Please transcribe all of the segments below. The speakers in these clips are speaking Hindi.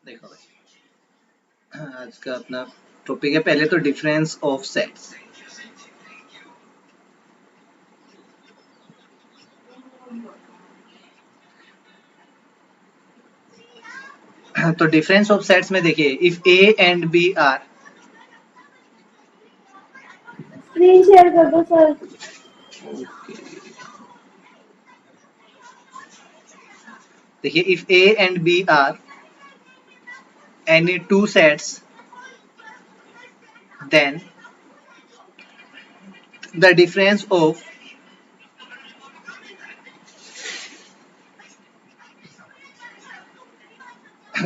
देखो भाई, आज का अपना टॉपिक है पहले तो डिफरेंस ऑफ सेट्स। तो डिफरेंस ऑफ सेट्स में देखिए, if A and B are, screen share कर दो सर। देखिए if A and B are any two sets, then the difference of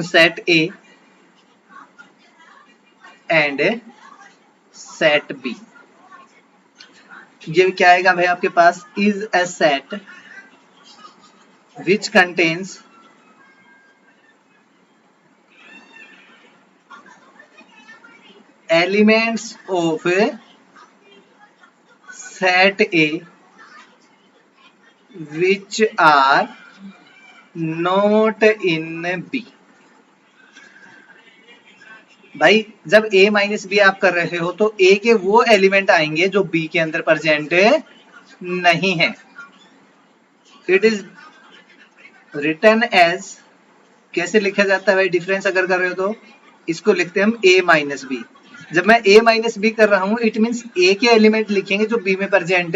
set A and set B, ये क्या आएगा भाई आपके पास, is a set which contains elements of set A which are not in B। भाई जब A माइनस बी आप कर रहे हो तो A के वो एलिमेंट आएंगे जो B के अंदर प्रेजेंट नहीं है। इट इज रिटर्न एज, कैसे लिखा जाता है भाई डिफरेंस अगर कर रहे हो तो इसको लिखते हैं हम A माइनस बी। जब मैं A माइनस बी कर रहा हूं इट मीन्स A के एलिमेंट लिखेंगे जो B में प्रेजेंट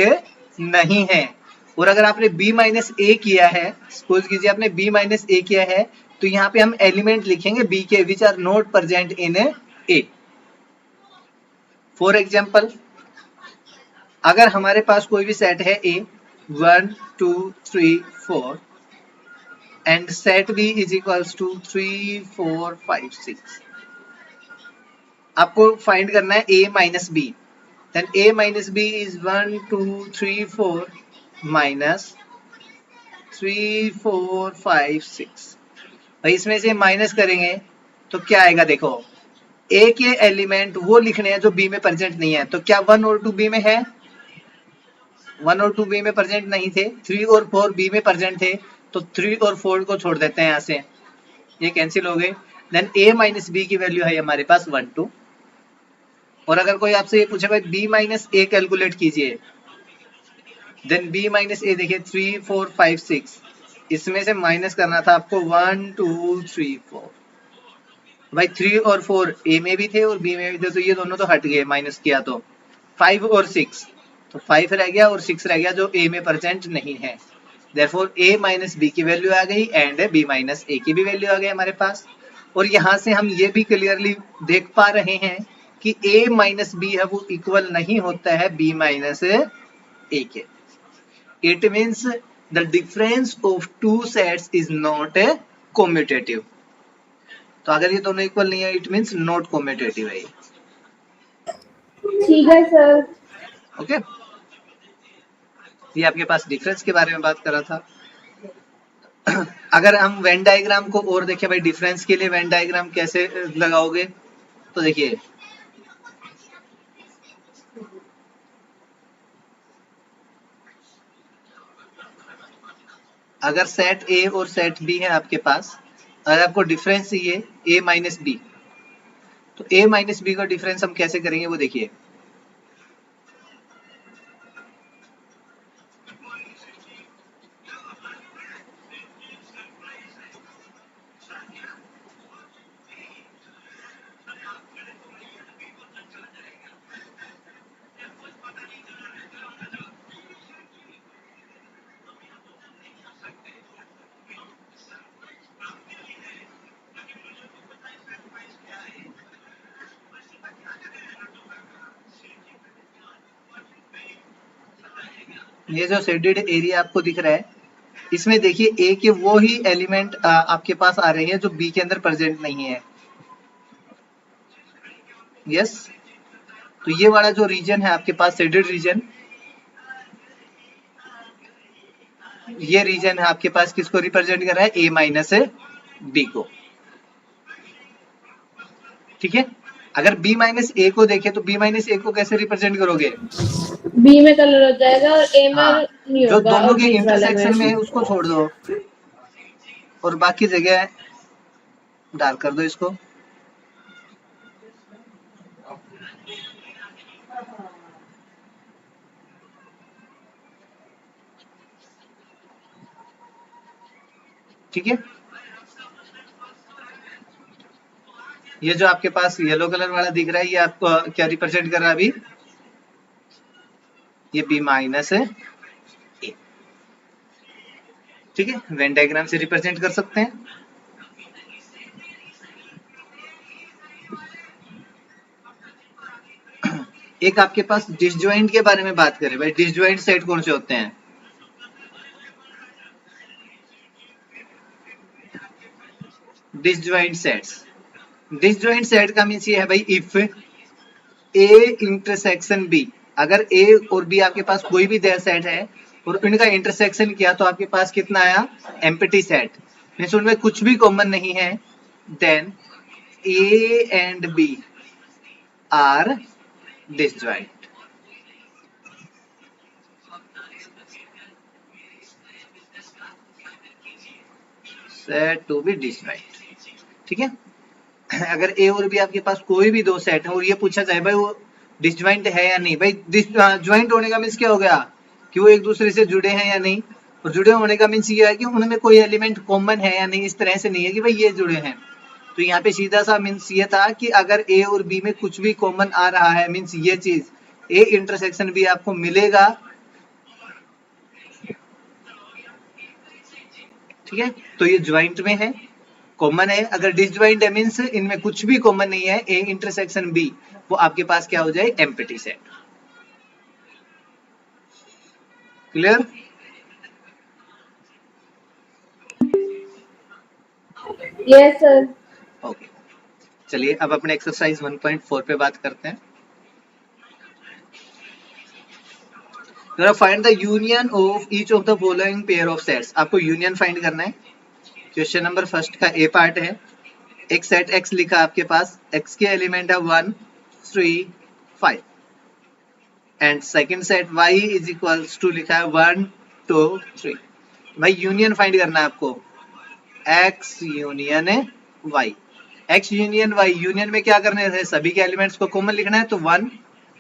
नहीं है। और अगर आपने B माइनस ए किया है, सपोज कीजिए आपने B माइनस ए किया है, तो यहाँ पे हम एलिमेंट लिखेंगे B के which are not present in A। For example, अगर हमारे पास कोई भी सेट है A 1 2 3 4 and set B is equals to 3 4 5 6, आपको फाइंड करना है A minus B. Then A minus B is 1 2 3 4 minus 3 4 5 6। भाई इसमें से माइनस करेंगे तो क्या आएगा, देखो A के एलिमेंट वो लिखने हैं जो B में प्रेजेंट नहीं है। तो क्या 1 और 2 B में है? 1 और 2 B में प्रेजेंट नहीं थे। 3 और 4 B में प्रेजेंट थे, तो 3 और 4 को छोड़ देते हैं यहाँ से, ये कैंसिल हो गए। देन A माइनस बी की वैल्यू है हमारे पास 1 2। और अगर कोई आपसे ये पूछे भाई B माइनस ए कैलकुलेट कीजिए, देन B माइनस ए देखिए 3 4 5 6, इसमें से माइनस करना था आपको 1 2 3 4। भाई 3 और 4 A में भी थे और B में भी थे, तो ये दोनों तो हट गए माइनस किया तो। 5 और 6, तो 5 रह गया और 6 रह गया जो A में प्रेजेंट नहीं है। देयरफॉर A माइनस बी की वैल्यू आ गई एंड B माइनस ए की भी वैल्यू आ गई हमारे पास। और यहाँ से हम ये भी क्लियरली देख पा रहे हैं कि A माइनस बी है वो इक्वल नहीं होता है B माइनस ए के। It means the difference of two sets is not a commutative. तो अगर ये दोनों इक्वल नहीं है इट मीन्स नॉट कॉम्यूटेटिव है। ठीक है सर। ओके, ये आपके पास डिफरेंस के बारे में बात कर रहा था। अगर हम वेन डायग्राम को और देखें भाई, डिफरेंस के लिए वेन डायग्राम कैसे लगाओगे, तो देखिए अगर सेट ए और सेट बी है आपके पास, अगर आपको डिफरेंस चाहिए ए माइनस बी, तो ए माइनस बी का डिफरेंस हम कैसे करेंगे वो देखिए। ये जो शेडेड एरिया आपको दिख रहा है, इसमें देखिए ए के वो ही एलिमेंट आपके पास आ रहे हैं जो बी के अंदर प्रेजेंट नहीं है। यस, तो ये वाला जो रीजन है आपके पास शेडेड रीजन, ये रीजन है आपके पास किसको रिप्रेजेंट कर रहा है, ए माइनस बी को। ठीक है, अगर बी माइनस ए को देखें तो बी माइनस ए को कैसे रिप्रेजेंट करोगे, बी में कलर हो जाएगा और ए में हाँ, नहीं जो होगा, दोनों और के बीच वाले इंटरसेक्शन में है में। उसको छोड़ दो और बाकी जगह डार्क कर दो इसको। ठीक है, ये जो आपके पास येलो कलर वाला दिख रहा है ये आपको क्या रिप्रेजेंट कर रहा है अभी, ये बी माइनस है ए। ठीक है, वेन डायग्राम से रिप्रेजेंट कर सकते हैं। एक आपके पास डिसजॉइंट के बारे में बात करें भाई, डिसजॉइंट सेट कौन से होते हैं? डिसजॉइंट सेट्स, डिसजॉइंट सेट का मीन्स ये है भाई, इफ ए इंटरसेक्शन बी, अगर ए और बी आपके पास कोई भी देयर सेट है और इनका इंटरसेक्शन किया तो आपके पास कितना आया, एम्प्टी सेट, मीन्स उनमें कुछ भी कॉमन नहीं है, then A and B are disjoint. Set to be disjoint. ठीक है, अगर ए और बी आपके पास कोई भी दो सेट है और ये पूछा जाए भाई वो डिसजॉइंट है या नहीं, भाई डिसजॉइंट होने का मीन्स क्या हो गया कि वो एक दूसरे से जुड़े हैं या नहीं, और जुड़े होने का मीन्स ये है कि उनमें कोई एलिमेंट कॉमन है या नहीं, इस तरह से नहीं है कि भाई ये जुड़े हैं। तो यहाँ पे सीधा सा मीन्स ये था कि अगर ए और बी में कुछ भी कॉमन आ रहा है मीन्स ये चीज ए इंटरसेक्शन बी आपको मिलेगा। ठीक है, तो ये ज्वाइंट में है, कॉमन है। अगर डिसज्वाइंट है मीन्स इनमें कुछ भी कॉमन नहीं है, ए इंटरसेक्शन बी, वो आपके पास क्या हो जाए, empty set. Clear? Yes sir. Okay, चलिए अब अपने एक्सरसाइज 1.4 पे बात करते हैं। जरा find the union of each of the following pair of sets, आपको यूनियन फाइंड करना है। क्वेश्चन नंबर फर्स्ट का ए पार्ट है, एक सेट एक्स लिखा आपके पास, एक्स के एलिमेंट है 1 3 5 and second set y is equals to लिखा है 1 2 3। भाई यूनियन फाइंड करना है आपको, x union y, x union y, union में क्या करने थे, सभी के एलिमेंट्स को कॉमन लिखना है, तो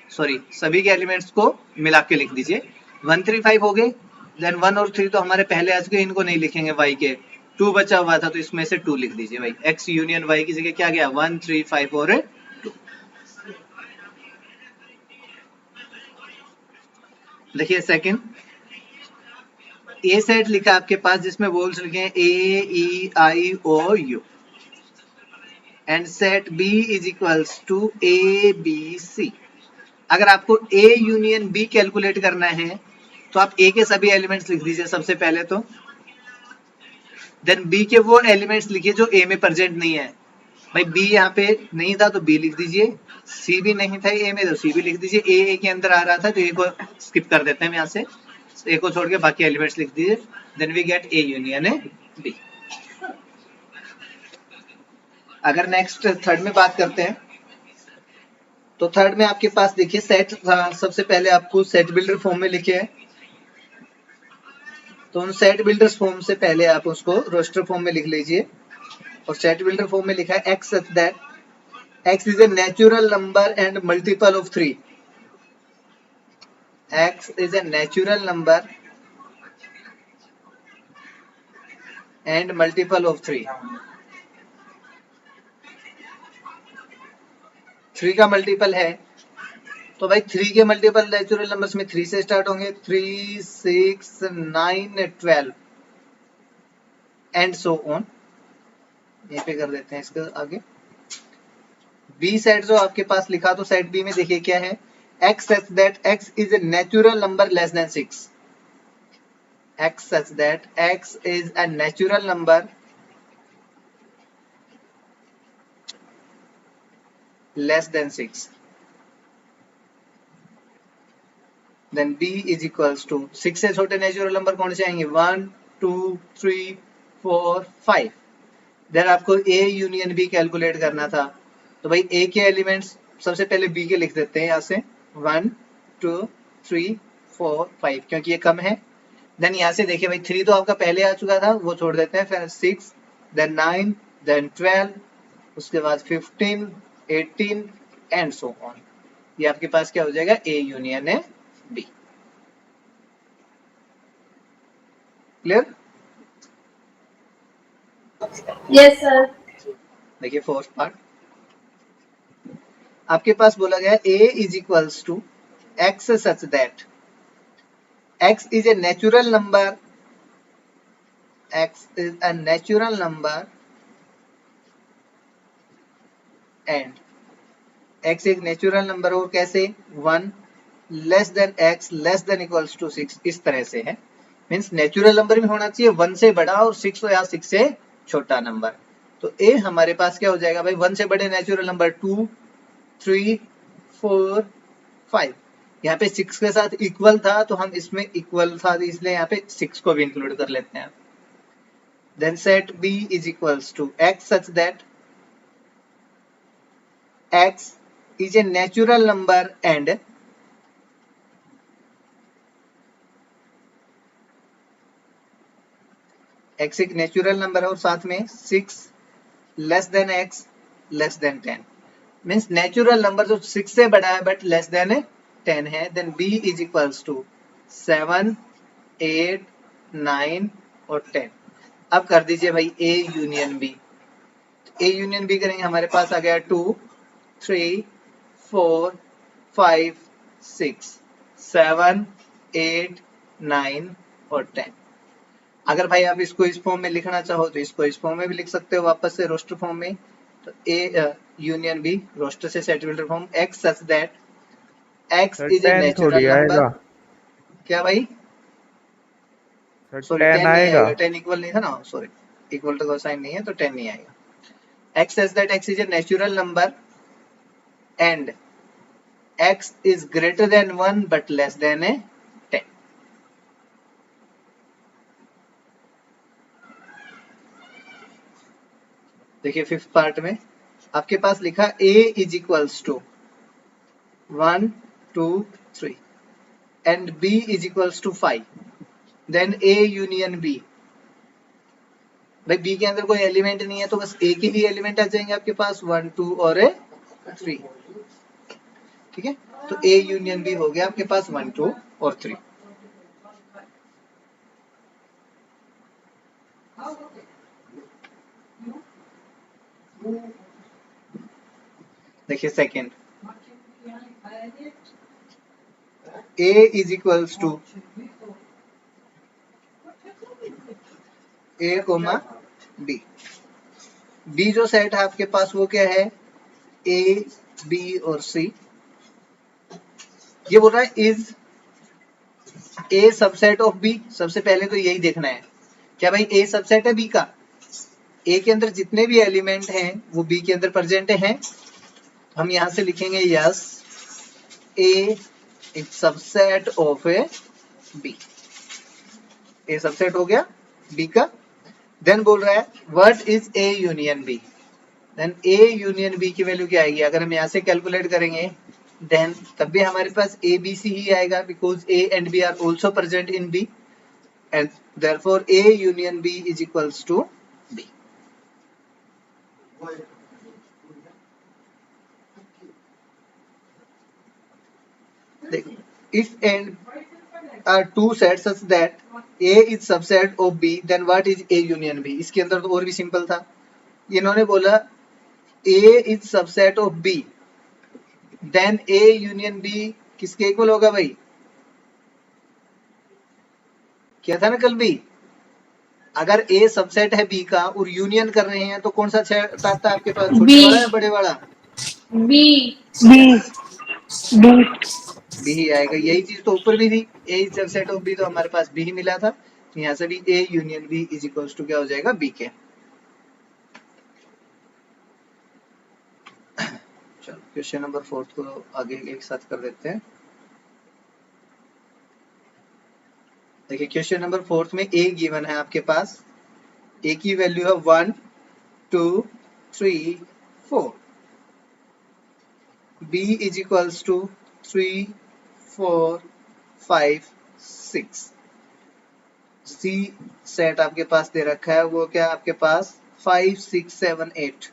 सभी के एलिमेंट्स को मिला के लिख दीजिए। 1 3 5 हो गए, देन 1 और 3 तो हमारे पहले आ चुके, इनको नहीं लिखेंगे, y के 2 बचा हुआ था तो इसमें से 2 लिख दीजिए भाई, x यूनियन y की जगह क्या गया 1 3 5 और 2। देखिए सेकंड ए सेट लिखा आपके पास जिसमें वोल्स लिखे हैं A E I O U and set B is equals to A B C. अगर आपको ए यूनियन बी कैलकुलेट करना है तो आप ए के सभी एलिमेंट्स लिख दीजिए सबसे पहले, तो देन बी के वो एलिमेंट्स लिखिए जो ए में प्रेजेंट नहीं है। भाई बी यहाँ पे नहीं था तो बी लिख दीजिए, सी भी नहीं था ए में तो सी भी लिख दीजिए, ए के अंदर आ रहा था तो ए को स्किप कर देते हैं यहाँ से, ए को छोड़ के बाकी एलिमेंट्स लिख दीजिए, then we get A union B. अगर नेक्स्ट थर्ड में बात करते हैं तो थर्ड में आपके पास देखिए सेट, सबसे पहले आपको सेट बिल्डर फॉर्म में लिखे है, तो उन सेट बिल्डर्स फॉर्म से पहले आप उसको रोस्टर फॉर्म में लिख लीजिए, और सेट बिल्डर फॉर्म में लिखा है x such that x is a natural number and multiple of 3, x is a natural number and multiple of 3, 3 का मल्टीपल है तो भाई 3 के मल्टीपल नेचुरल नंबर्स में 3 से स्टार्ट होंगे, 3 6 9 12 एंड सो ऑन। यहीं पे कर देते हैं इसका आगे। बी सेट जो आपके पास लिखा, तो सेट बी में देखिए क्या है, x such that x is a natural number less than 6, x such that x is a natural number less than 6, then b is equals to 6 से छोटे नेचुरल नंबर कौन से आएंगे, 1 2 3 4 5। देन आपको a यूनियन b कैलकुलेट करना था, तो भाई a के एलिमेंट्स सबसे पहले b के लिख देते हैं यहाँ से, 1 2 3 4 5 क्योंकि ये कम है। देन यहाँ से देखिए भाई 3 तो आपका पहले आ चुका था वो छोड़ देते हैं, फिर 6 देन 9 देन 12, उसके बाद 15, 18 एंड सो ऑन। ये आपके पास क्या हो जाएगा, ए यूनियन है बी। क्लियर? Yes, sir. देखिए फोर्थ पार्ट, आपके पास बोला गया a is equals to x such that x is a natural number, x is a natural number and x एक नेचुरल नंबर और कैसे 1 less than x less than equals to 6, इस तरह से है। मींस नेचुरल नंबर भी होना चाहिए 1 से बड़ा और 6 या 6 से छोटा नंबर। तो a हमारे पास क्या हो जाएगा भाई, 1 से बड़े नेचुरल नंबर 2, 3, 4, 5। यहाँ पे 6 के साथ इक्वल था तो हम इसमें इक्वल था इसलिए यहाँ पे 6 को भी इंक्लूड कर लेते हैं। Then set b is equals to x such that x is a natural number and x एक नेचुरल नंबर है और साथ में 6 less than x less than 10। Means natural number जो 6 से बड़ा है बट लेस देन 10 है। Then b is equals to 7, 8, 9 और 10। अब कर दीजिए भाई a union b। a union b करेंगे, हमारे पास आ गया 2, 3, 4, 5, 6, 7, 8, 9 और 10। अगर भाई आप इसको इस फॉर्म में लिखना चाहो तो इसको इस फॉर्म में भी लिख सकते हो वापस से रोस्टर फॉर्म में। तो ए यूनियन बी रोस्टर से set builder form x such that x sir is a 10 थोड़ी नेचुरल नंबर। आएगा, क्या भाई, सर सॉरी 10 10 नहीं आएगा। आएगा, 10 इक्वल नहीं था ना, सॉरी इक्वल टू का साइन नहीं है तो 10 नहीं आएगा। X such that x is a natural number and x is greater than 1 but less than 10। देखिए फिफ्थ पार्ट में आपके पास लिखा a is equals to 1, 2, 3 and b is equals to 5। Then a union b। भाई b के अंदर कोई एलिमेंट नहीं है तो बस a के ही एलिमेंट आ जाएंगे आपके पास 1, 2 और 3। ठीक है, तो a यूनियन b हो गया आपके पास 1, 2 और 3। देखिए second, a is equals to a comma b। b जो सेट है आपके पास वो क्या है, a b और c। ये बोल रहा है is a subset of b। सबसे पहले तो यही देखना है, क्या भाई a सबसेट है b का। a के अंदर जितने भी एलिमेंट हैं वो b के अंदर प्रेजेंट हैं। हम यहां से लिखेंगे yes a is subset of a b। a subset हो गया b का। देन बोल रहा है what is a union b। देन a यूनियन b की वैल्यू क्या आएगी, अगर हम यहां से कैलकुलेट करेंगे देन तब भी हमारे पास a b c ही आएगा because a and b are also present in b and therefore a union b is equals to b। देखो if and are two sets such that a is subset of b then what is a union b। इसके अंदर तो और भी सिंपल था, इन्होंने बोला a is subset of b then a union b किसके इक्वल होगा भाई, क्या था ना कल भी, अगर a सबसेट है b का और यूनियन कर रहे हैं तो कौन सा सेट आता है आपके पास, छोटे B. वाला या बड़े वाला, B. B. b ही आएगा। यही चीज तो ऊपर भी थी, a is subset of b तो हमारे पास b ही मिला था, यहाँ से भी a union b is equals to क्या हो जाएगा b के। चलो क्वेश्चन नंबर 4 को आगे एक साथ कर देते हैं। देखिए क्वेश्चन नंबर 4 में a गिवन है आपके पास, a की वैल्यू है 1, 2, 3, 4। b is equals to 3, 4, 5, 6। c set आपके पास दे रखा है वो क्या आपके पास 5 6 7 8।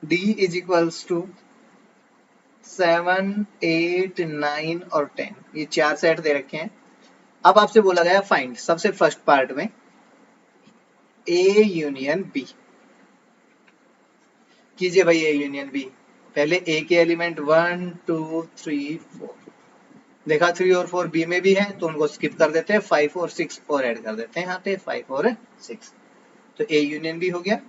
D इज इक्वल्स टू 7 8 9 और 10। ये 4 सेट दे रखे हैं। अब आपसे बोला गया फाइंड, सबसे फर्स्ट पार्ट में A यूनियन B। कीजिए भाई A यूनियन B। पहले A के एलिमेंट 1 2 3 4, देखा 3 और 4 B में भी है तो उनको स्किप कर देते हैं, 5 और 6 और ऐड कर देते हैं यहाँ पे, 5 और 6, तो A यूनियन B हो गया।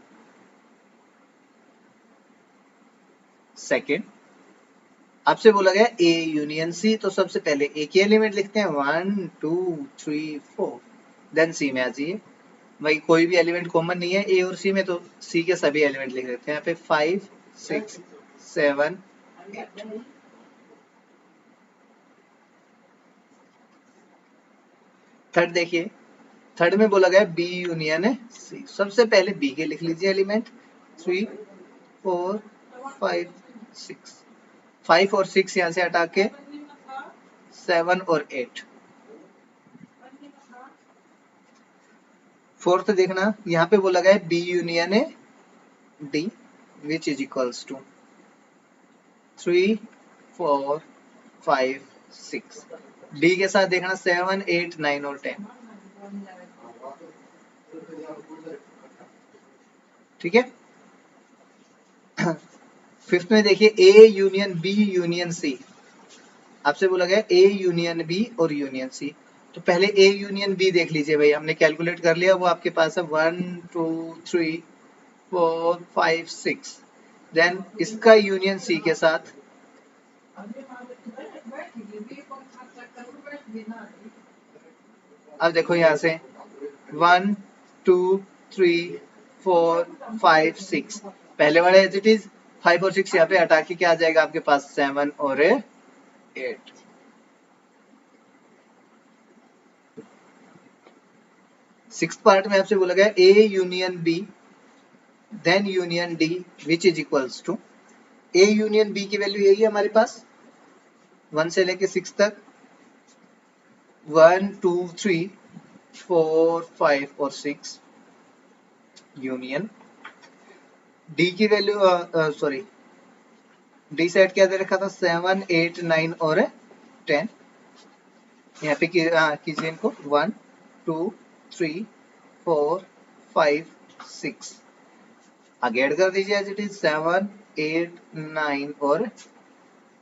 सेकंड आपसे बोला गया A यूनियन C, तो सबसे पहले A के एलिमेंट लिखते हैं 1 2 3 4, देन C में आ जाइए। भाई कोई भी एलिमेंट कॉमन नहीं है A और C में, तो C के सभी एलिमेंट लिख देते हैं यहाँ पे 5 6 7 8। थर्ड देखिए, थर्ड में बोला गया B यूनियन है C, सबसे पहले B के लिख लीजिए एलिमेंट 3 4 5 6, 5 और 6 यहाँ से हटा के 7 और 8। फोर्थ देखना, यहाँ पे बोला गया B यूनियन है D which is equals to 3 4 5 6। D के साथ देखना 7 8 9 और 10। ठीक है। फिफ्थ में देखिए A union B union C। आपसे बोला गया A यूनियन B और यूनियन C, तो पहले A यूनियन B देख लीजिए भाई, हमने कैलकुलेट कर लिया, वो आपके पास है 1 2 3 4 5 6। देन इसका यूनियन C के साथ अब देखो यहाँ से 1 2 3 4 5 6, पहले वाले एज इट इज, 5 और 6 यहाँ पे हटा के क्या आ जाएगा आपके पास 7 और 8। सिक्स्थ पार्ट में आपसे बोला गया A union B then union D which is equals to, A union B की वैल्यू यही है हमारे पास 1 से लेके 6 तक, 1 2 3 4 5 और 6 यूनियन D की वैल्यू सॉरी D सेट क्या दे रखा था 7 8 9 और 10। यहाँ पे कीजिए इनको 1 2 3 4 5 6, आगे ऐड कर दीजिए एज इट इज 7 8 9 और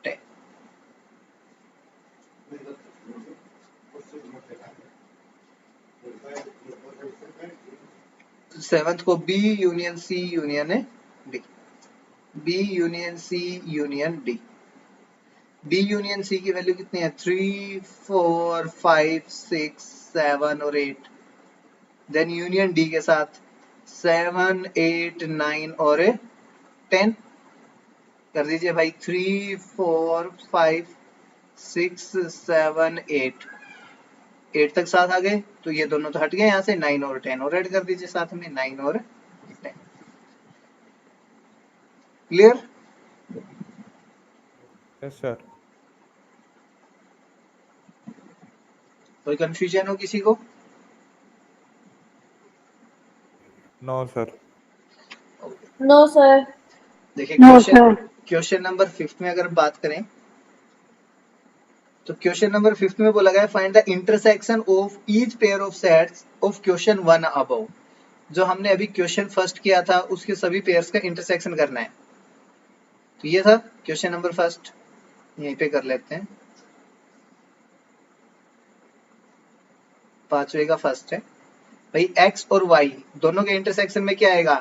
10। सेवंथ को B यूनियन C यूनियन है D, B union C union D। B union C की वैल्यू कितनी है 3 4 5 6 7 और 8। देन यूनियन D के साथ 7 8 9 और 10 कर दीजिए भाई, 3 4 5 6 7 8, 8 तक साथ आ गए, तो ये दोनों तो हट गए यहाँ से, 9 और 10 और ऐड कर दीजिए साथ में, 9 और 10। क्लियर? Yes sir. कोई कंफ्यूजन हो किसी को? No sir. No, sir. देखिए No, क्वेश्चन नंबर 5 में अगर बात करें तो क्वेश्चन नंबर 5 में बोला गया find the intersection of each pair of sets of question 1 above. जो हमने अभी क्वेश्चन फर्स्ट किया था उसके सभी पेयर्स का इंटरसेक्शन करना है, तो ये था क्वेश्चन नंबर फर्स्ट, यहीं पे कर लेते हैं। पांचवे का फर्स्ट है भाई, x और y दोनों के इंटरसेक्शन में क्या आएगा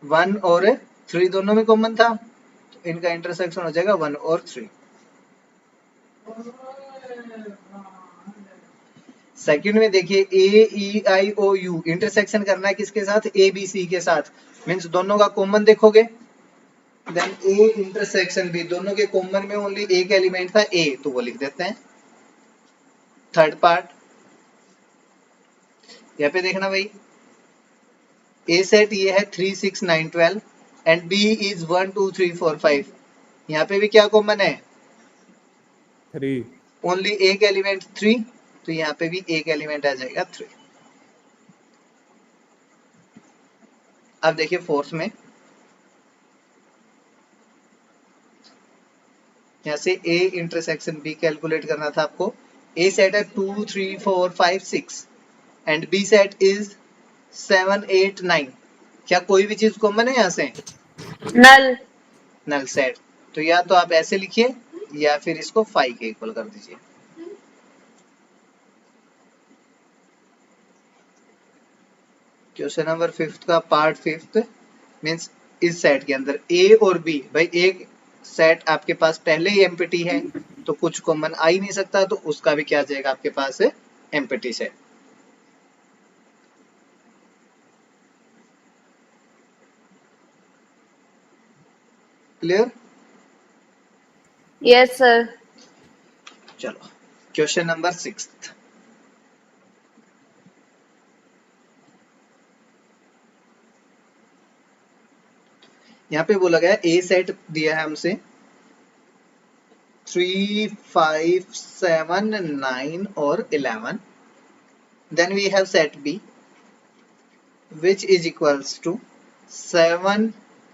1 और 3 दोनों में कॉमन था, तो इनका इंटरसेक्शन हो जाएगा 1 और 3। सेकंड में देखिए ए E I O you intersection करना है किसके साथ, ए बी सी के साथ, मीन्स दोनों का कॉमन देखोगे, देन ए इंटरसेक्शन बी, दोनों के कॉमन में ओनली एक एलिमेंट था ए, तो वो लिख देते हैं। थर्ड पार्ट यहाँ पे देखना भाई, ए सेट ये है 3 6 9 12 एंड बी इज 1 2 3 4 5, यहाँ पे भी क्या कॉमन है 3। ओनली एक एलिमेंट 3, तो यहाँ पे भी एक एलिमेंट आ जाएगा 3। अब देखिए फोर्थ में, यहाँ से A इंटरसेक्शन B कैलकुलेट करना था आपको। A सेट है 2 3 4 5 6 एंड B सेट इज 7 8 9। क्या कोई भी चीज कॉमन है यहाँ से? नल। Null set. तो या तो आप ऐसे लिखिए या फिर इसको 5 के इक्वल कर दीजिए। क्वेश्चन नंबर 5 का पार्ट 5 मींस इस सेट के अंदर A और B, भाई एक सेट आपके पास पहले ही एम्प्टी है तो कुछ कॉमन आ ही नहीं सकता, तो उसका भी क्या आ जाएगा आपके पास empty set. Clear? Yes sir. चलो क्वेश्चन नंबर 6। यहाँ पे बोला गया A सेट दिया है हमसे 3 5 7 9 और 11। Then we have set B which is equals to 7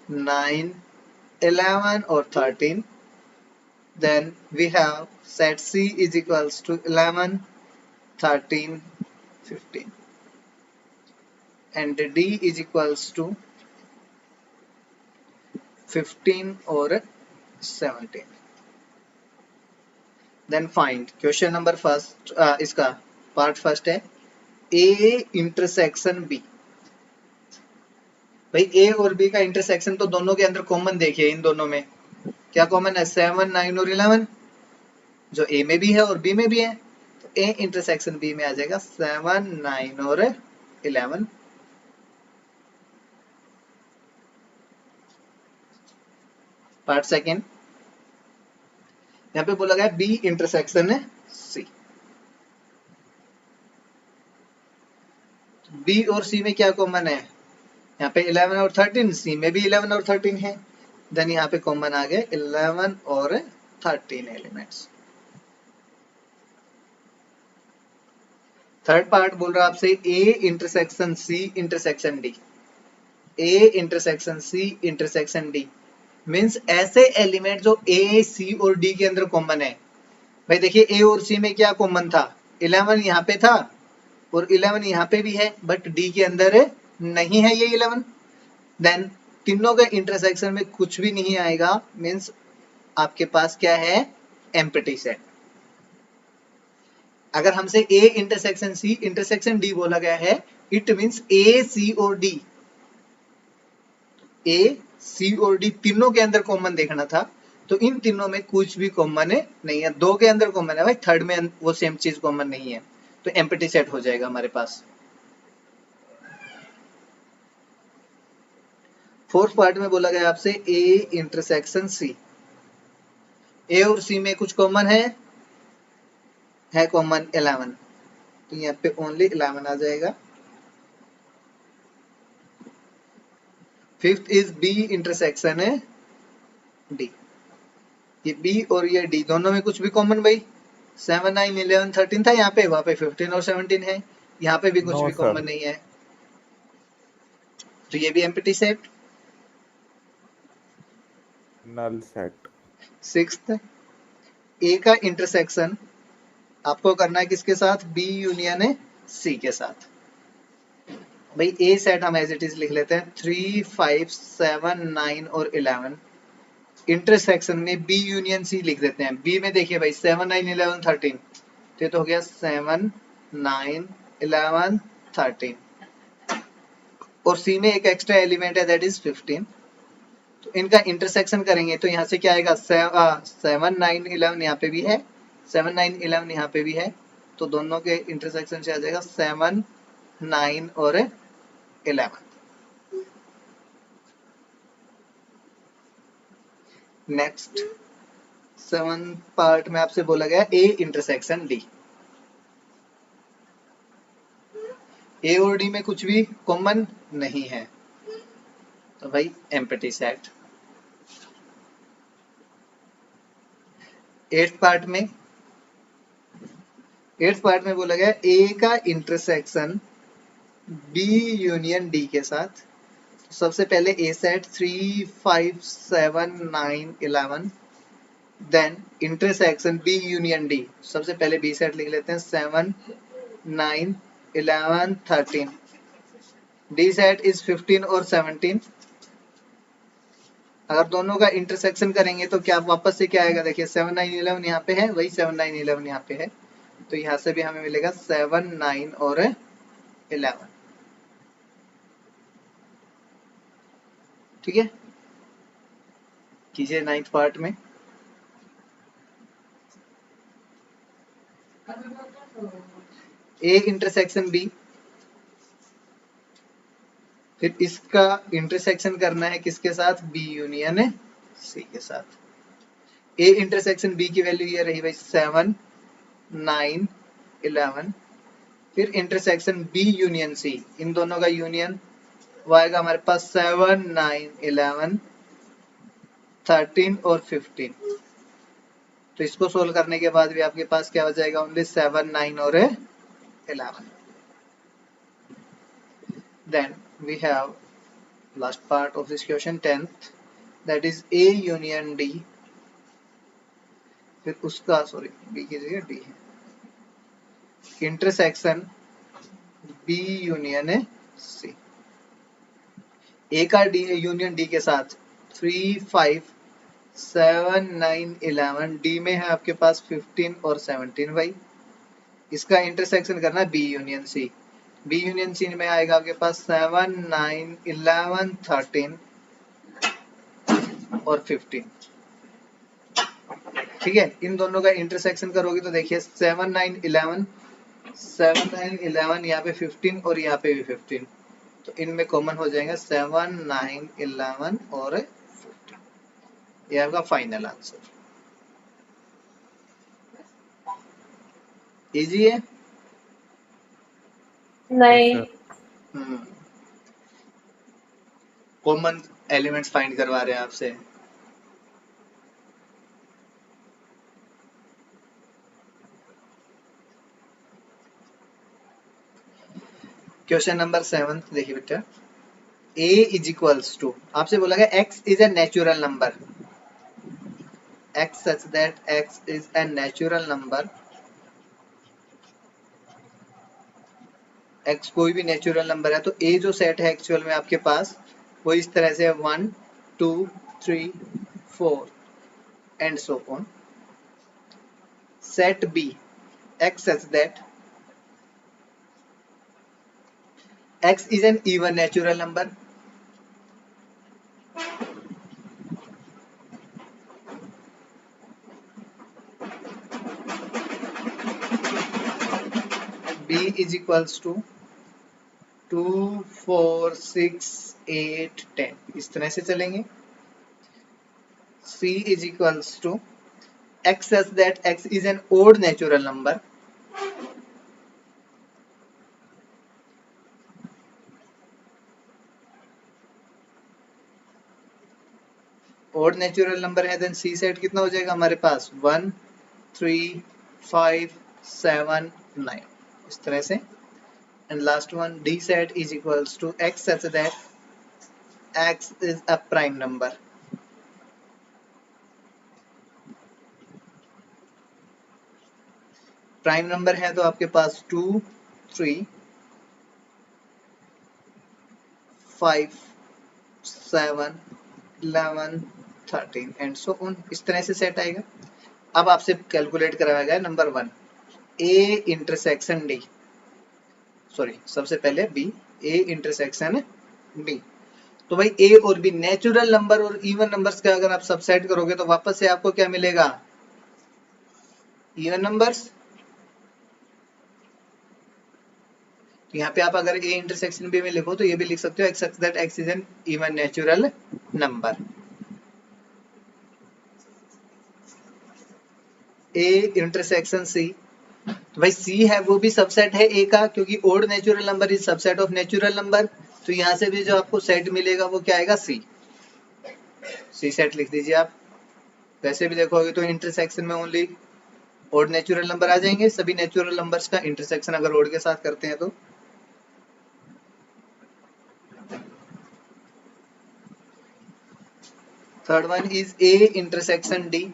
9 11 or 13. Then we have set C is equals to 11 13 15 and D is equals to 15 or 17. Then find question number first, इसका पार्ट फर्स्ट है A इंटरसेक्शन B। भाई A और B का इंटरसेक्शन तो दोनों के अंदर कॉमन देखिए, इन दोनों में क्या कॉमन है? 7 9 और 11, जो A में भी है और B में भी है, तो A इंटरसेक्शन B में आ जाएगा 7 9 और 11। पार्ट सेकेंड, यहाँ पे बोला गया B इंटरसेक्शन C। B और C में क्या कॉमन है? यहाँ पे 11 और 13, C में भी 11 और 13 है। देन यहाँ पे कॉमन आ गए 11 और 13 एलिमेंट्स। थर्ड पार्ट बोल रहा है आपसे A intersection C intersection D। A intersection C intersection D means ऐसे एलिमेंट जो A C और D के अंदर कॉमन है। भाई देखिए A और C में क्या कॉमन था? 11 यहाँ पे था और 11 यहाँ पे भी है, बट D के अंदर नहीं है ये 11। देन तीनों के इंटरसेक्शन में कुछ भी नहीं आएगा, मीन्स आपके पास क्या है? Empty set. अगर हमसे A intersection C intersection D बोला गया है, इट मीन्स A C और D, A C और D तीनों के अंदर कॉमन देखना था, तो इन तीनों में कुछ भी कॉमन नहीं है। दो के अंदर कॉमन है भाई, थर्ड में वो सेम चीज कॉमन नहीं है, तो एम्प्टी सेट हो जाएगा हमारे पास। फोर्थ पार्ट में बोला गया आपसे A इंटरसेक्शन C। A और C में कुछ कॉमन है कॉमन 11, तो यहाँ पे ओनली 11 आ जाएगा। Fifth is B intersection D। ये B और ये D दोनों में कुछ भी कॉमन भाई? 7 9 11 13 था यहाँ पे, वहां पे 15 और 17 है, यहाँ पे भी कुछ नो भी सर। कॉमन नहीं है, तो ये भी empty set. Null set. Sixth, A का इंटरसेक्शन आपको करना है किसके साथ? B यूनियन C के साथ। भाई A सेट हम एज इट इज लिख लेते हैं 3 5 7 9 और 11। इंटरसेक्शन में B यूनियन C लिख देते हैं। B में देखिए भाई 7 9 11 13, तो ये तो हो गया 7 9 11 13, और C में एक एक्स्ट्रा एलिमेंट है दैट इज 15। तो इनका इंटरसेक्शन करेंगे तो यहाँ से क्या आएगा? 7 9 11 यहाँ पे भी है, 7 9 11 यहाँ पे भी है, तो दोनों के इंटरसेक्शन से आ जाएगा 7 9 और 11। नेक्स्ट 7 पार्ट में आपसे बोला गया A इंटरसेक्शन D। A और D में कुछ भी कॉमन नहीं है, तो भाई एम्प्टी सेट। 8th पार्ट में 8th पार्ट में बोला गया ए का इंटरसेक्शन बी यूनियन डी के साथ। सबसे पहले A set 3, 5, 7, 9, 11, then intersection B union D. सबसे पहले बी सेट लिख लेते हैं 7, 9, 11, 13। डी सेट इज 15 और 17। अगर दोनों का इंटरसेक्शन करेंगे तो क्या वापस से क्या आएगा, देखिए 7, 9, 11 यहाँ पे है, वही 7, 9, 11 यहाँ पे है, तो यहाँ से भी हमें मिलेगा 7, 9 और 11। ठीक है, कीजिए 9th पार्ट में। ए इंटरसेक्शन बी, फिर इसका इंटरसेक्शन करना है किसके साथ, बी यूनियन सी के साथ। ए इंटरसेक्शन बी की वैल्यू ये रही भाई 7, 9, 11। फिर इंटरसेक्शन बी यूनियन सी, इन दोनों का यूनियन वो आएगा हमारे पास 7, 9, 11, 13 और 15। तो इसको सोल्व करने के बाद भी आपके पास क्या हो जाएगा, ओनली 7, 9 और 11। Then we have last part of this question 10th, that is A union D। फिर उसका सॉरी B की जगह D है, intersection B union C। A का D यूनियन D के साथ 3, 5, 7, 9, 11। D में है आपके पास 15 और 17 भाई। इसका इंटरसेक्शन करना है B union C। B union C में आएगा आपके पास 7, 9, 11, 13 और 15। ठीक है, इन दोनों का इंटरसेक्शन करोगे तो देखिए 7, 9, 11, 7, 9, 11, यहाँ पे 15 और यहाँ पे भी 15, तो इनमें कॉमन हो जाएगा 7, 9, 11 और 15। ये आपका फाइनल आंसर। इजी है? नहीं। Yes, sir. Common elements find करवा रहे हैं आपसे। क्वेश्चन नंबर 7 देखिए बेटा, a इज इक्वल्स टू, आपसे बोला गया x is a natural number, x such that x is a natural number, x कोई भी नेचुरल नंबर है, तो a जो सेट है एक्चुअल में आपके पास वो इस तरह से 1, 2, 3, 4 and so on. Set b x such that x is an even natural number, b is equals to 2, 4, 6, 8, 10, इस तरह से चलेंगे। c is equals to x such that x is an odd natural number, odd natural number है, देन c सेट कितना हो जाएगा हमारे पास 1, 3, 5, 7, 9, इस तरह से। And last one d set is equals to x such that x is a prime number, prime number है तो आपके पास 2, 3, 5, 7, 11, 13 एंड सो ऑन, इस तरह से सेट आएगा। अब आपसे कैलकुलेट करवाया गया number 1 a intersection d, sorry सबसे पहले b, a इंटरसेक्शन b। तो भाई a और b नेचुरल नंबर और इवन नंबर्स का अगर आप सबसेट करोगे तो वापस से आपको क्या मिलेगा, इवन नंबर्स। यहाँ पे आप अगर a इंटरसेक्शन b में लिखो तो ये भी लिख सकते हो x such that x is an even natural number, a intersection c। तो भाई c है वो भी सबसेट है a का, क्योंकि odd natural number is subset of natural number, तो यहाँ से भी जो आपको सेट मिलेगा वो क्या आएगा, c सेट लिख दीजिए आप। वैसे भी देखोगे तो इंटरसेक्शन में ओनली ओड नेचुरल नंबर आ जाएंगे। सभी नेचुरल नंबर्स का इंटरसेक्शन अगर ओड के साथ करते हैं तो third one is A intersection D.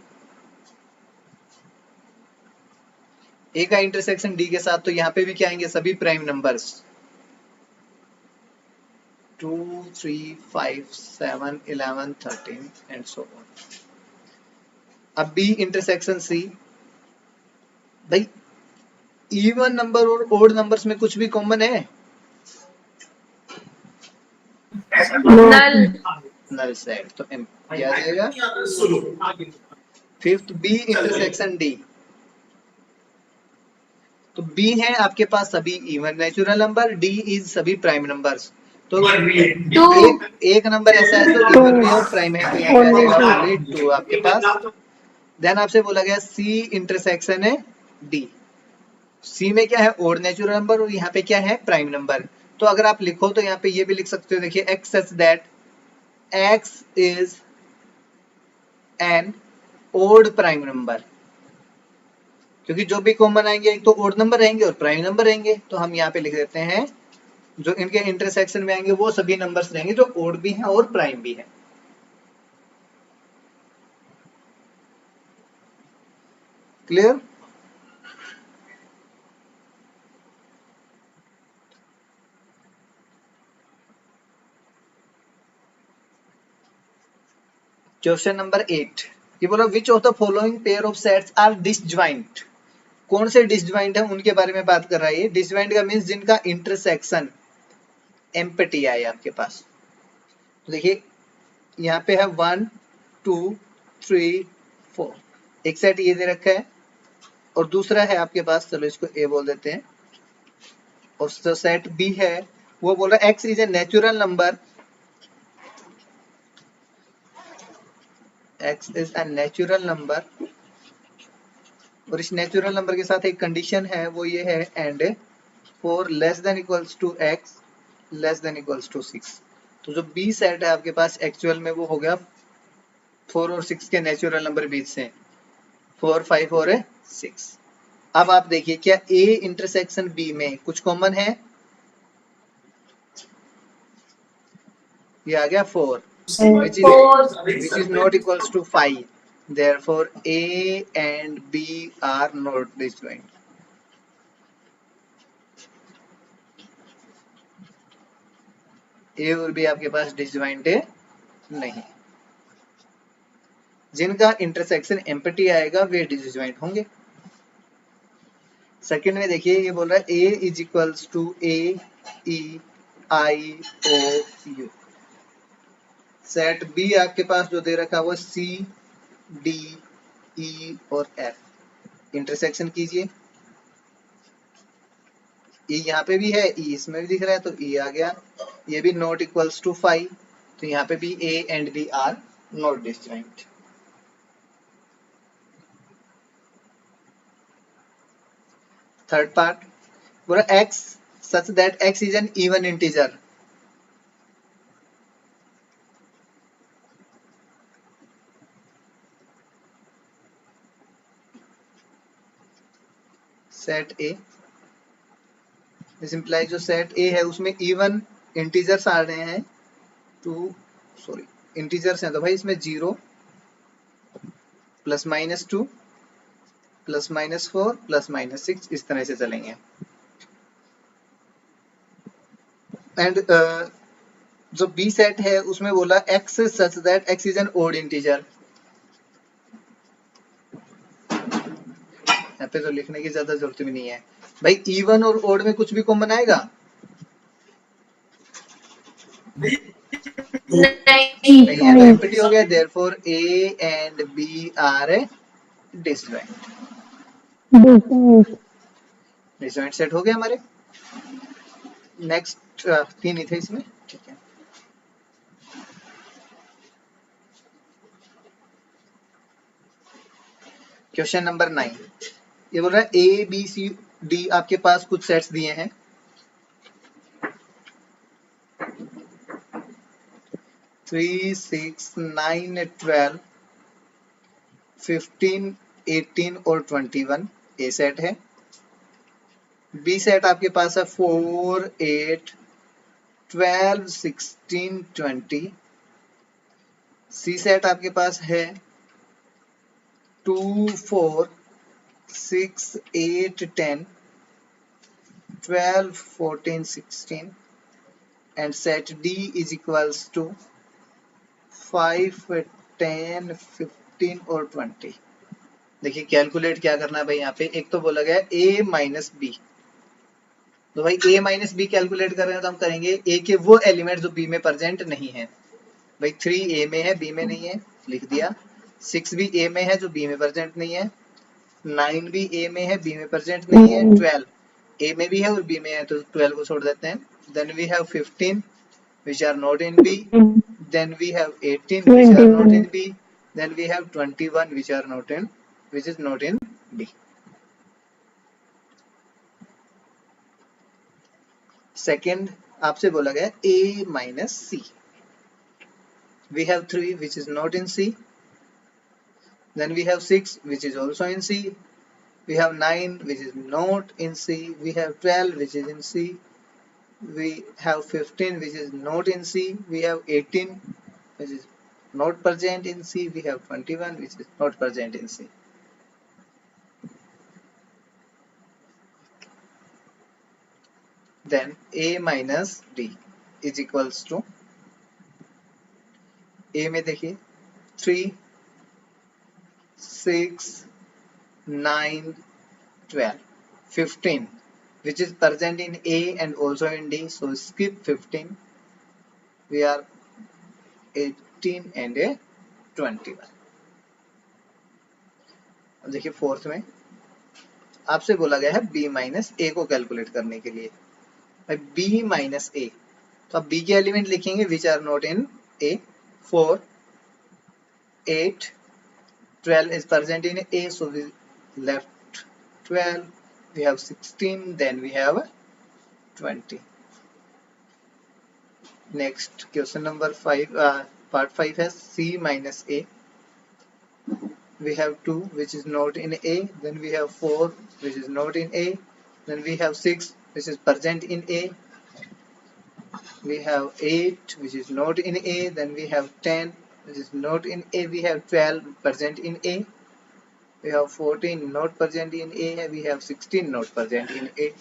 A का इंटरसेक्शन डी के साथ, तो यहाँ पे भी क्या आएंगे, सभी prime numbers 2 3 5 7 11 13 and so on. अब बी इंटरसेक्शन सी, भाई इवन नंबर और ओड नंबर्स में कुछ भी कॉमन है? नल। नल सेट, तो एम क्या आ जाएगा। फिफ्थ बी इंटरसेक्शन डी, तो बी है आपके पास सभी even natural number, D is सभी प्राइम नंबर्स। तो एक नंबर ऐसा है जो इवन भी है और प्राइम है, तो यहाँ पे आ जाएगा ओनली 2 आपके पास। देन आपसे बोला गया सी इंटरसेक्शन है डी। सी में क्या है, ओड नेचुरल नंबर, और यहाँ पे क्या है, प्राइम नंबर। तो अगर आप लिखो तो यहाँ पे ये भी लिख सकते हो, देखिए x such that x is an odd prime number, क्योंकि जो भी कॉमन आएंगे एक तो ओड नंबर रहेंगे और प्राइम नंबर रहेंगे। तो हम यहाँ पे लिख देते हैं जो इनके इंटरसेक्शन में आएंगे वो सभी नंबर्स रहेंगे जो ओड भी हैं और प्राइम भी है। क्लियर। क्वेश्चन नंबर 8, ये बोला which of the following pair of sets are disjoint. कौन से डिसजॉइंट है उनके बारे में बात कर रहा है ये। डिसजॉइंट का मीन्स जिनका इंटरसेक्शन एम्प्टी है आपके पास। तो देखिए यहाँ पे है 1 2 3 4, एक सेट ये दे रखा है और दूसरा है आपके पास, चलो इसको ए बोल देते हैं, और जो सेट बी है वो बोल रहा है x is a natural number, x is a natural number, और इस नेचुरल नंबर के साथ एक कंडीशन है वो ये है and four less than equals to x less than equals to 6। तो जो बी सेट है आपके पास एक्चुअल में वो हो गया 4 और 6 के नेचुरल नंबर बीच से 4 5 और 6। अब आप देखिए क्या ए इंटरसेक्शन बी में कुछ कॉमन है, ये आ गया 4 which is not equals to 5, therefore A and B are not disjoint। ए और बी आपके पास डिसजॉइंट नहीं, जिनका इंटरसेक्शन एम्प्टी आएगा वे डिसजॉइंट होंगे। सेकंड में देखिए ये बोल रहा है A is equals to A E I O U. Set B आपके पास जो दे रखा है वो सी डी ई और एफ। इंटरसेक्शन कीजिए, ई यहाँ पे भी है, ई इसमें भी दिख रहा है, तो ई आ गया। ये भी नॉट इक्वल्स टू 5, तो यहाँ पे भी A and B are not disjoint. Third part बोला x such that x is an even integer। Set A, this implies जो सेट ए है उसमें इवन इंटीजर्स आ रहे हैं, इंटीजर्स हैं, तो भाई इसमें 0 plus minus 2 plus minus 4 plus minus 6 इस तरह से चलेंगे। एंड जो बी सेट है उसमें बोला x such that x is an odd integer. यहाँ पे तो लिखने की ज्यादा जरूरत भी नहीं है भाई, इवन और ओड में कुछ भी कॉमन आएगा नहीं है, तो एम्प्टी हो गया, therefore A and B are disjoint. Disjoint set हो गया हमारे। नेक्स्ट 3 ही थे इसमें, ठीक है। क्वेश्चन नंबर 9, ये बोल रहा है ए बी सी डी आपके पास कुछ सेट्स दिए हैं, 3 6 9 12 15 18 और 21 ए सेट है। बी सेट आपके पास है 4, 8, 12, 16, 20। सी सेट आपके पास है 2, 4, 6, 8, 10, 12, 14, 16 and set D is equals to 5, 10, 15 और 20। देखिए कैलकुलेट क्या करना है भाई, यहाँ पे एक तो बोला गया a माइनस बी, तो भाई a माइनस बी कैलकुलेट कर रहे हैं तो हम करेंगे a के वो एलिमेंट जो b में प्रेजेंट नहीं है। भाई 3 a में है b में नहीं है, लिख दिया। 6 भी a में है जो b में प्रेजेंट नहीं है। 9 भी a में है b में प्रेजेंट नहीं है। 12 a में भी है और b में है तो 12 को छोड़ देते हैं। Then we have 15 which are not in b, then we have 18 which are not in b, then we have 21 which are not in, which is not in b. Second आपसे बोला गया a minus c, we have 3 which is not in c, then we have 6 which is also in c, we have 9 which is not in c, we have 12 which is in c, we have 15 which is not in c, we have 18 which is not present in c, we have 21 which is not present in c. Then a minus d is equals to, a में देखिए 3, 6, 9, 12, 15 which is present in a and also in d, so skip 15, we are 18 and a 21। अब देखिए फोर्थ में आपसे बोला गया है b माइनस ए को कैलकुलेट करने के लिए। b माइनस ए, तो अब b के एलिमेंट लिखेंगे which are not in a। 4, 8, 12 is present in a, so we left 12, we have 16, then we have 20। next question number 5, part 5 has c minus a, we have 2 which is not in a, then we have 4 which is not in a, then we have 6 which is present in a, we have 8 which is not in a, then we have 10 which is not in a, we have 12 present in a, we have 14 not present in a, we have 16 not present in a।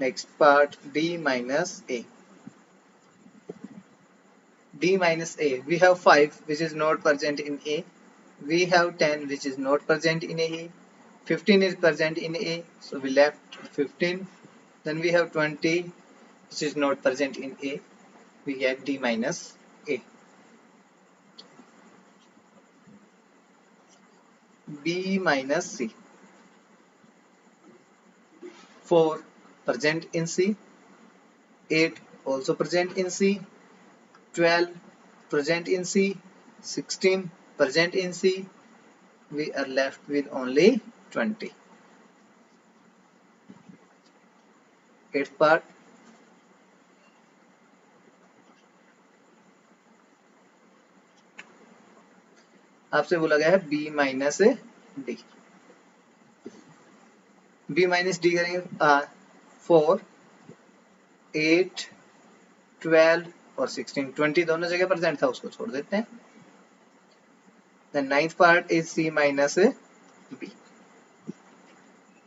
next part d minus a, d minus a, we have 5 which is not present in a, we have 10 which is not present in a, 15 is present in a, so we left 15, then we have 20 which is not present in a, we get d minus a। b minus c, 4 present in c, 8 also present in c, 12 present in c, 16 present in c, we are left with only 20। eighth part, आपसे बोला गया है b minus D, b minus D करेंगे 4, 8, 12 और 16, 20 दोनों जगह प्रेजेंट था उसको छोड़ देते हैं। The ninth part is c minus b,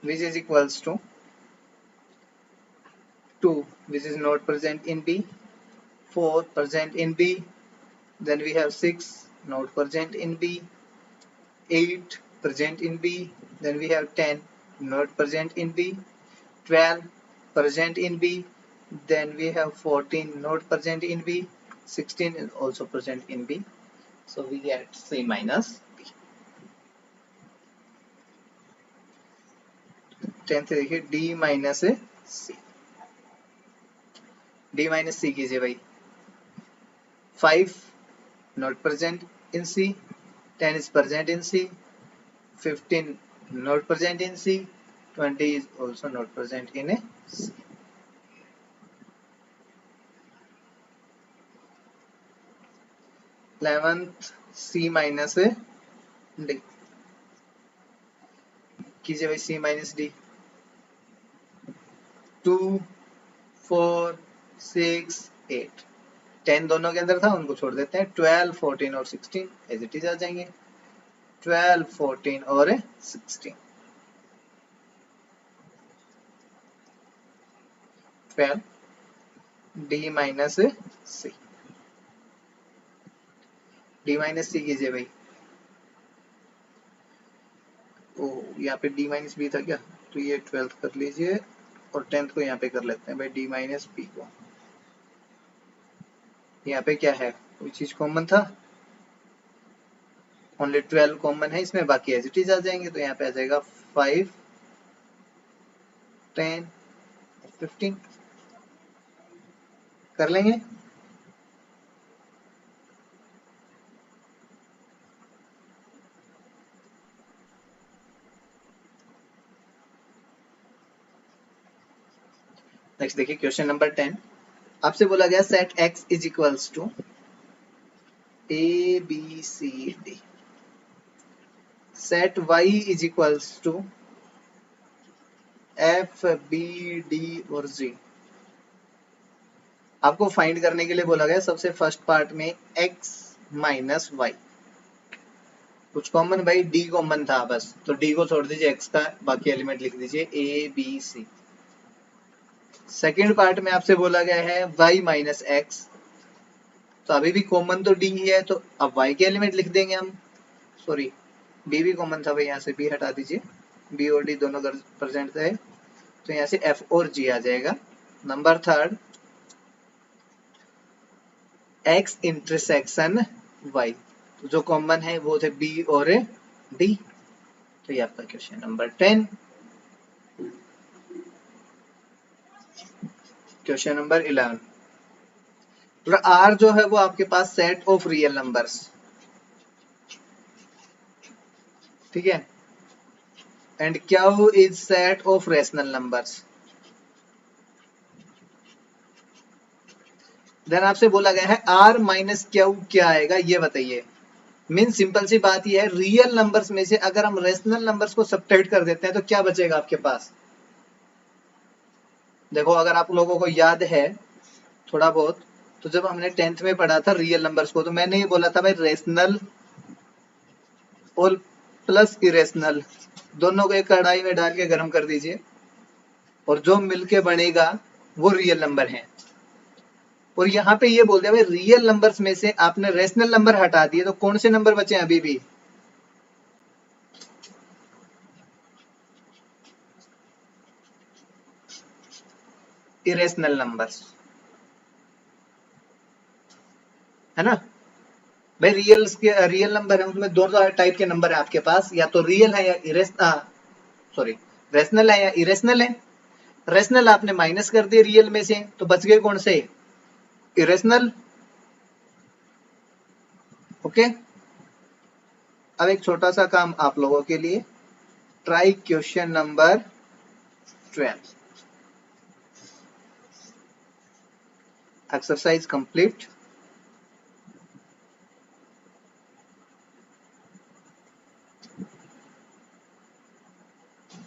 which is equals to 2 which is not present in b, 4 present in b, then we have 6 not present in b, 8 present in b, then we have 10 not present in b, 12 present in b, then we have 14 not present in b, 16 is also present in b, so we get c minus b। 10th देखिए d minus c, d minus c कीजिए भाई। 5 not present in c, 10 is present in c, 15 not present in c, 20 is also not present in a c। 11th C minus D कीजिए भाई, सी माइनस डी। 2 4 6 8 10 दोनों के अंदर था, उनको छोड़ देते हैं। 12 14 और 16 एज इट इज आ जाएंगे। 12 14 और 16। 12 डी माइनस सी, डी माइनस सी कीजिए भाई। ओह, यहाँ पे डी माइनस बी था क्या, तो ये 12th कर लीजिए और 10th को यहाँ पे कर लेते हैं भाई, डी माइनस बी को। यहाँ पे क्या है, कोई चीज कॉमन था, ओनली 12 कॉमन है इसमें, बाकी एज इट इज आ जाएंगे। तो यहाँ पे आ जाएगा 5 10 15 कर लेंगे। नेक्स्ट देखिए क्वेश्चन नंबर 10। आपसे बोला गया set x is equals to A B C D, set y is equals to F B D और जी। आपको फाइंड करने के लिए बोला गया सबसे फर्स्ट पार्ट में x माइनस वाई, कुछ कॉमन भाई, d कॉमन था बस, तो d को छोड़ दीजिए, x का बाकी एलिमेंट लिख दीजिए a b c। Second part में आपसे बोला गया है y माइनस एक्स, तो अभी भी कॉमन तो d ही है, तो अब y के एलिमेंट लिख देंगे हम। सॉरी, b भी कॉमन था भाई, यहाँ से b हटा दीजिए, b और d दोनों प्रेजेंट है, तो यहाँ से f और g आ जाएगा। Number third x intersection y, जो कॉमन है वो थे b और d। तो ये आपका question number 10। Question number 11, R जो है वो आपके पास सेट ऑफ रियल नंबर्स, ठीक है, and Q is set of rational numbers. Then आपसे बोला गया है R माइनस Q क्या आएगा, ये बताइए। मीन सिंपल सी बात ये है, रियल नंबर्स में से अगर हम रेशनल नंबर्स को सब्ट्रैक्ट कर देते हैं तो क्या बचेगा आपके पास। देखो अगर आप लोगों को याद है थोड़ा बहुत, तो जब हमने 10th में पढ़ा था रियल नंबर्स को, तो मैंने ये बोला था भाई रेशनल और प्लस इरेशनल दोनों को एक कढ़ाई में डाल के गर्म कर दीजिए और जो मिलके बनेगा वो रियल नंबर है। और यहाँ पे ये बोल दिया भाई रियल नंबर्स में से आपने रेशनल नंबर हटा दिए, तो कौन से नंबर बचे हैं अभी भी, इरेशनल नंबर्स, है ना भाई। रियल नंबर है, उसमें दो टाइप के नंबर है आपके पास, या तो रियल है या सॉरी रेशनल है या इरेशनल है। रेशनल आपने माइनस कर दिए रियल में से, तो बच गए कौन से, इरेशनल। ओके, अब एक छोटा सा काम आप लोगों के लिए, try question number 12। Exercise complete.